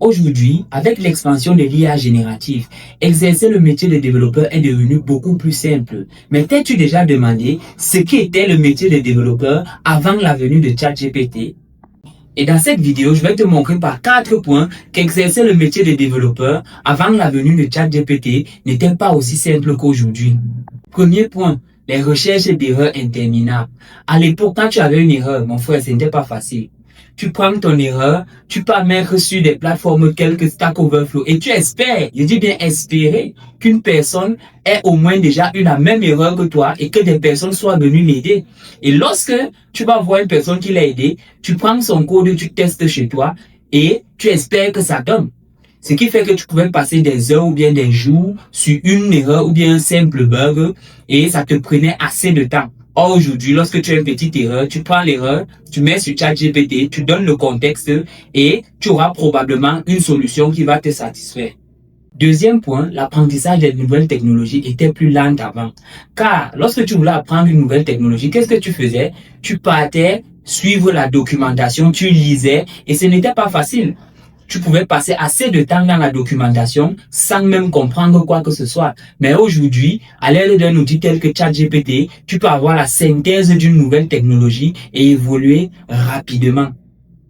Aujourd'hui, avec l'expansion de l'IA générative, exercer le métier de développeur est devenu beaucoup plus simple. Mais t'es-tu déjà demandé ce qu'était le métier de développeur avant la venue de ChatGPT? Et dans cette vidéo, je vais te montrer par 4 points qu'exercer le métier de développeur avant la venue de ChatGPT n'était pas aussi simple qu'aujourd'hui. Premier point, les recherches d'erreurs interminables. À l'époque, quand tu avais une erreur, mon frère, ce n'était pas facile. Tu prends ton erreur, tu peux mettre sur des plateformes telles que Stack Overflow et tu espères, je dis bien espérer, qu'une personne ait au moins déjà eu la même erreur que toi et que des personnes soient venues l'aider. Et lorsque tu vas voir une personne qui l'a aidé, tu prends son code, tu testes chez toi et tu espères que ça donne. Ce qui fait que tu pouvais passer des heures ou bien des jours sur une erreur ou bien un simple bug et ça te prenait assez de temps. Or, aujourd'hui, lorsque tu as une petite erreur, tu prends l'erreur, tu mets sur ChatGPT, tu donnes le contexte et tu auras probablement une solution qui va te satisfaire. Deuxième point, l'apprentissage des nouvelles technologies était plus lent avant. Car lorsque tu voulais apprendre une nouvelle technologie, qu'est-ce que tu faisais? Tu partais suivre la documentation, tu lisais et ce n'était pas facile. Tu pouvais passer assez de temps dans la documentation sans même comprendre quoi que ce soit. Mais aujourd'hui, à l'aide d'un outil tel que ChatGPT, tu peux avoir la synthèse d'une nouvelle technologie et évoluer rapidement.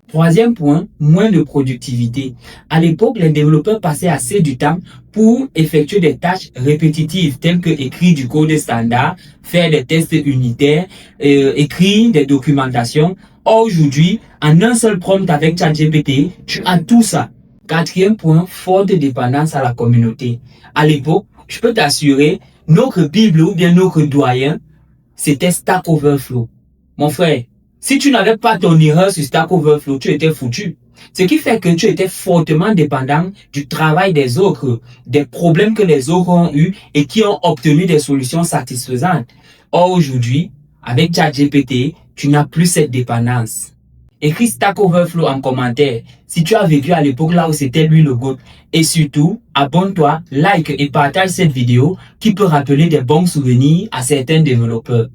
Troisième point, moins de productivité. À l'époque, les développeurs passaient assez du temps pour effectuer des tâches répétitives telles que écrire du code standard, faire des tests unitaires, écrire des documentations. Aujourd'hui, en un seul prompt avec ChatGPT, tu as tout ça. Quatrième point, forte dépendance à la communauté. À l'époque, je peux t'assurer, notre Bible ou bien notre doyen, c'était Stack Overflow. Mon frère, si tu n'avais pas ton erreur sur Stack Overflow, tu étais foutu. Ce qui fait que tu étais fortement dépendant du travail des autres, des problèmes que les autres ont eus et qui ont obtenu des solutions satisfaisantes. Or, aujourd'hui, avec ChatGPT, tu n'as plus cette dépendance. Écris Stack Overflow en commentaire si tu as vécu à l'époque là où c'était lui le GOAT. Et surtout, abonne-toi, like et partage cette vidéo qui peut rappeler des bons souvenirs à certains développeurs.